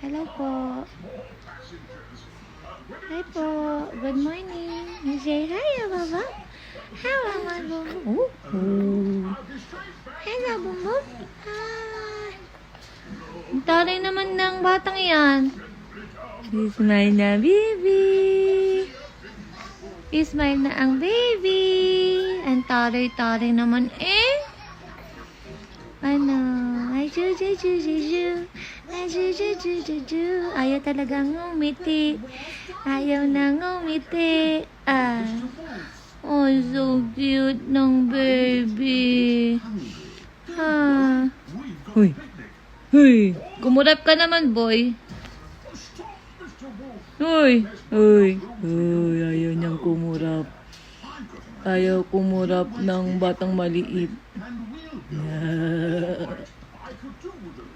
Hello po. Hi po. Good morning. You say hi, Baba. How am I, Bumbo? Hello, Bumbo. Hi. Ang taray naman ng batang yan. Smile na, baby. Smile na ang baby. Ang taray-taray naman eh. Ano? Ay, ju. Ay, ju. Ayaw talaga ngumiti. Ayaw na ngumiti. Ah. Oh, so cute ng baby. Ha. Huy. Kumurap ka naman, boy. Huy. Ayaw niyang kumurap. Ayaw kumurap ng batang maliit. Yeah.